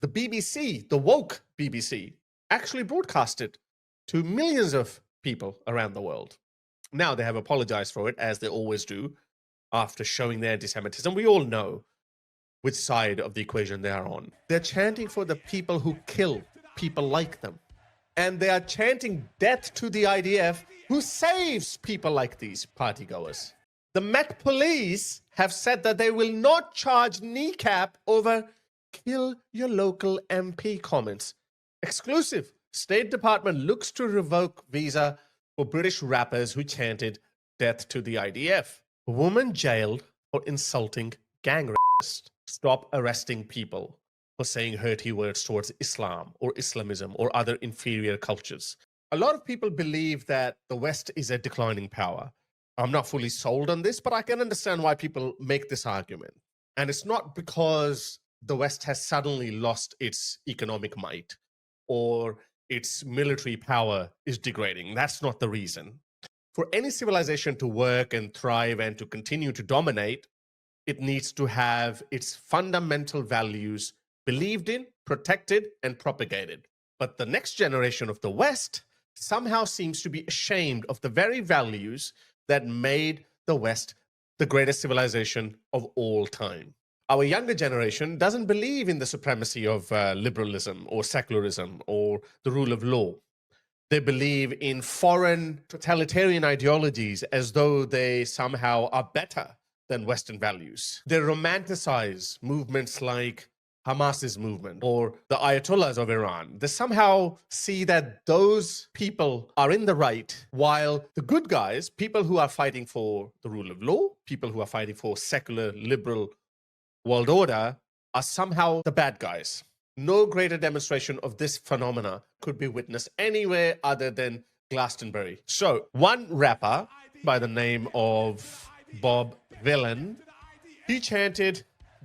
The BBC, the woke BBC, actually broadcast it to millions of people around the world. Now they have apologized for it, as they always do, after showing their anti-Semitism. We all know which side of the equation they are on. They're chanting for the people who kill people like them. And they are chanting death to the IDF, who saves people like these partygoers. The Met Police have said that they will not charge kneecap over kill your local MP comments. Exclusive. State Department looks to revoke visa for British rappers who chanted death to the IDF. A woman jailed for insulting gang rapists. Stop arresting people for saying hurty words towards Islam or Islamism or other inferior cultures. A lot of people believe that the West is a declining power. I'm not fully sold on this, but I can understand why people make this argument. And it's not because the West has suddenly lost its economic might or its military power is degrading. That's not the reason. For any civilization to work and thrive and to continue to dominate, it needs to have its fundamental values believed in, protected, and propagated. But the next generation of the West somehow seems to be ashamed of the very values that made the West the greatest civilization of all time. Our younger generation doesn't believe in the supremacy of liberalism or secularism or the rule of law. They believe in foreign totalitarian ideologies as though they somehow are better than Western values. They romanticize movements like Hamas's movement or the Ayatollahs of Iran. They somehow see that those people are in the right, while the good guys, people who are fighting for the rule of law, people who are fighting for secular, liberal world order, are somehow the bad guys. No greater demonstration of this phenomena could be witnessed anywhere other than Glastonbury. So, one rapper by the name of Bob Villain, he chanted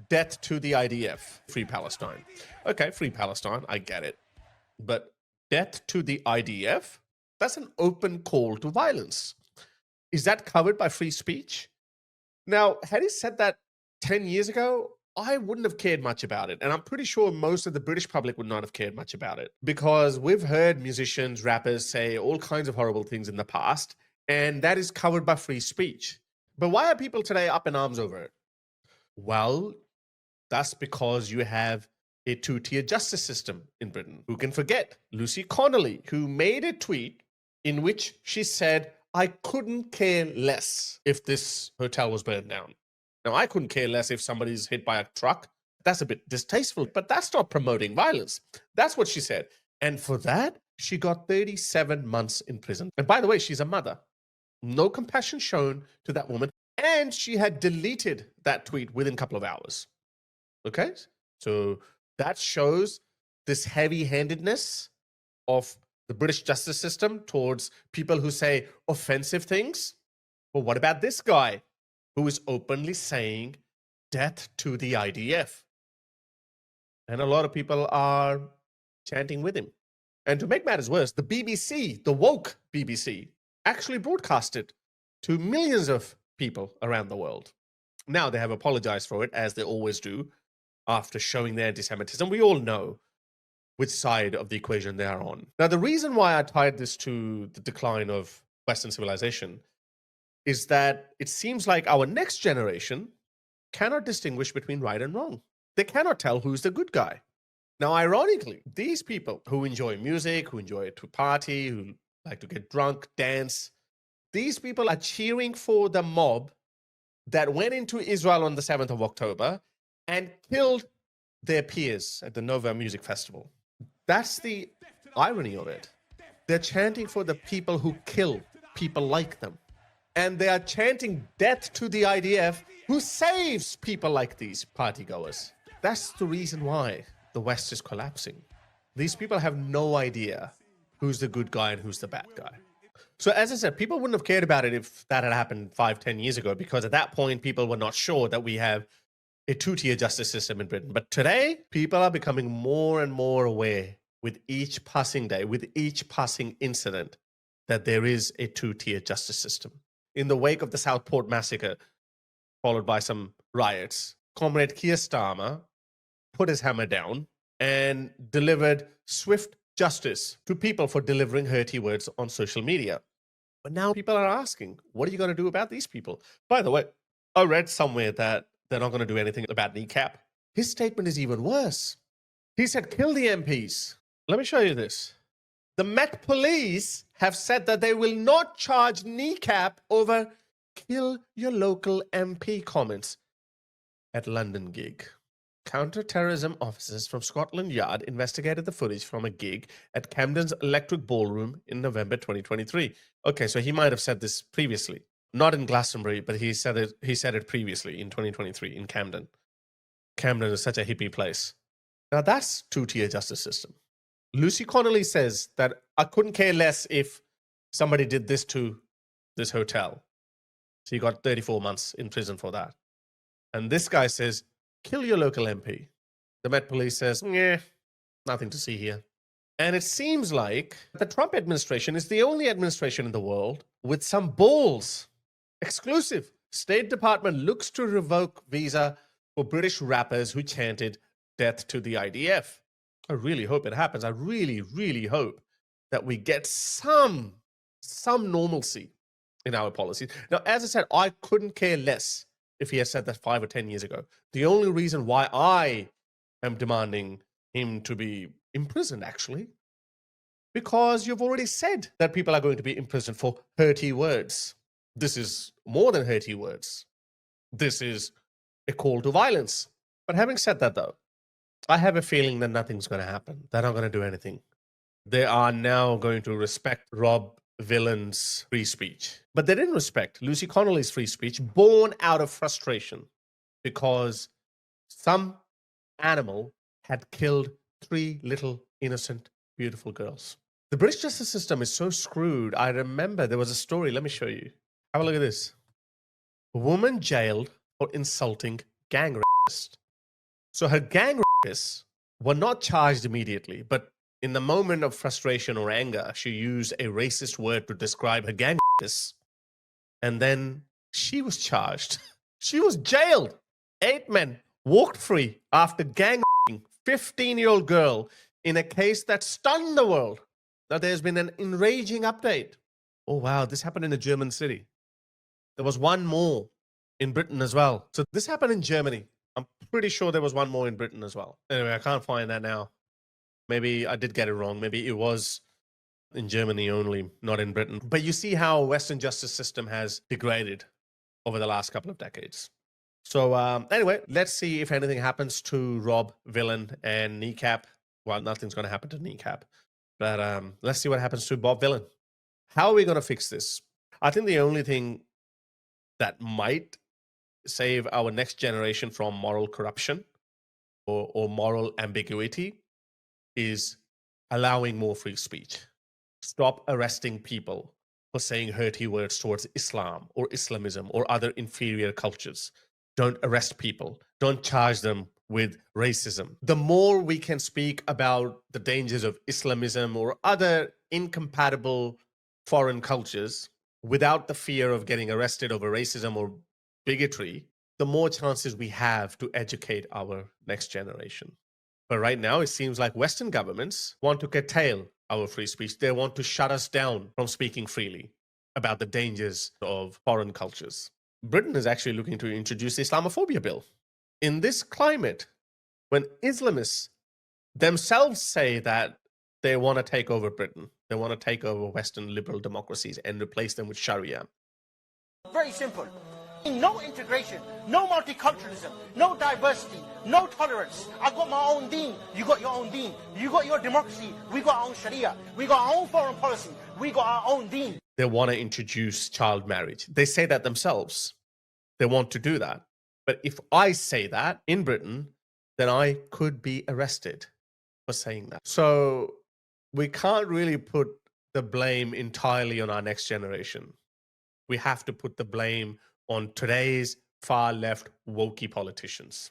death to the IDF, free Palestine. Okay, free Palestine, I get it. But death to the IDF? That's an open call to violence. Is that covered by free speech? Now, had he said that 10 years ago, I wouldn't have cared much about it. And I'm pretty sure most of the British public would not have cared much about it, because we've heard musicians, rappers say all kinds of horrible things in the past, and that is covered by free speech. But why are people today up in arms over it? Well, that's because you have a two-tier justice system in Britain. Who can forget Lucy Connolly, who made a tweet in which she said, I couldn't care less if this hotel was burned down. Now, I couldn't care less if somebody's hit by a truck. That's a bit distasteful, but that's not promoting violence. That's what she said. And for that, she got 37 months in prison. And by the way, she's a mother. No compassion shown to that woman. And she had deleted that tweet within a couple of hours. Okay? So that shows this heavy-handedness of the British justice system towards people who say offensive things. But what about this guy who is openly saying death to the IDF? And a lot of people are chanting with him. And to make matters worse, the BBC, the woke BBC, actually broadcast it to millions of people around the world. Now they have apologized for it, as they always do, after showing their anti-Semitism. We all know which side of the equation they are on. Now, the reason why I tied this to the decline of Western civilization is that it seems like our next generation cannot distinguish between right and wrong. They cannot tell who's the good guy. Now, ironically, these people who enjoy music, who enjoy to party, who like to get drunk, dance, these people are cheering for the mob that went into Israel on the 7th of October and killed their peers at the Nova Music Festival. That's the irony of it. They're chanting for the people who kill people like them. And they are chanting death to the IDF, who saves people like these partygoers. That's the reason why the West is collapsing. These people have no idea who's the good guy and who's the bad guy. So as I said, people wouldn't have cared about it if that had happened 5-10 years ago, because at that point, people were not sure that we have a two-tier justice system in Britain. But today, people are becoming more and more aware with each passing day, with each passing incident, that there is a two-tier justice system. In the wake of the Southport massacre, followed by some riots, Comrade Keir Starmer put his hammer down and delivered swift justice to people for delivering hurty words on social media. But now people are asking, what are you going to do about these people? By the way, I read somewhere that they're not going to do anything about kneecap. His statement is even worse. He said, kill the MPs. Let me show you this. The Met Police have said that they will not charge kneecap over kill your local MP comments at London gig. Counter-terrorism officers from Scotland Yard investigated the footage from a gig at Camden's Electric Ballroom in November 2023. Okay, so he might have said this previously. Not in Glastonbury, but he said it previously in 2023 in Camden. Camden is such a hippie place. Now that's two-tier justice system. Lucy Connolly says that I couldn't care less if somebody did this to this hotel. So he got 34 months in prison for that. And this guy says, kill your local MP. The Met Police says, yeah, nothing to see here. And it seems like the Trump administration is the only administration in the world with some balls. Exclusive. State Department looks to revoke visa for British rappers who chanted death to the IDF. I really hope it happens. I really, really hope that we get some normalcy in our policies. Now, as I said, I couldn't care less if he had said that 5 or 10 years ago. The only reason why I am demanding him to be imprisoned, actually, because you've already said that people are going to be imprisoned for hurty words. This is more than hurty words. This is a call to violence. But having said that, though, I have a feeling that nothing's going to happen. They're not going to do anything. They are now going to respect Rob Villan's free speech. But they didn't respect Lucy Connolly's free speech, born out of frustration because some animal had killed 3 little, innocent, beautiful girls. The British justice system is so screwed. I remember there was a story. Let me show you. Have a look at this. A woman jailed for insulting gang rapist. So her gang rapists were not charged immediately, but in the moment of frustration or anger, she used a racist word to describe her gang rapists. And then she was charged. She was jailed. 8 men walked free after gang raping 15-year-old girl in a case that stunned the world. Now there's been an enraging update. Oh, wow, this happened in a German city. There was one more in Britain as well. So this happened in Germany. I'm pretty sure there was one more in Britain as well. Anyway, I can't find that now. Maybe I did get it wrong. Maybe it was in Germany only, not in Britain. But you see how Western justice system has degraded over the last couple of decades. So anyway, let's see if anything happens to Rob Villan and Kneecap. Well, nothing's going to happen to Kneecap. But let's see what happens to Bob Villan. How are we going to fix this? I think the only thing that might save our next generation from moral corruption or moral ambiguity is allowing more free speech. Stop arresting people for saying hurty words towards Islam or Islamism or other inferior cultures. Don't arrest people. Don't charge them with racism. The more we can speak about the dangers of Islamism or other incompatible foreign cultures without the fear of getting arrested over racism or bigotry, the more chances we have to educate our next generation. But right now, it seems like Western governments want to curtail our free speech. They want to shut us down from speaking freely about the dangers of foreign cultures. Britain is actually looking to introduce the Islamophobia bill. In this climate, when Islamists themselves say that they want to take over Britain, they want to take over Western liberal democracies and replace them with Sharia. Very simple. No integration, no multiculturalism, no diversity, no tolerance. I've got my own deen, you got your own deen. You got your democracy, we got our own Sharia. We got our own foreign policy, we got our own deen. They want to introduce child marriage. They say that themselves. They want to do that. But if I say that in Britain, then I could be arrested for saying that. So we can't really put the blame entirely on our next generation. We have to put the blame on today's far left wokey politicians.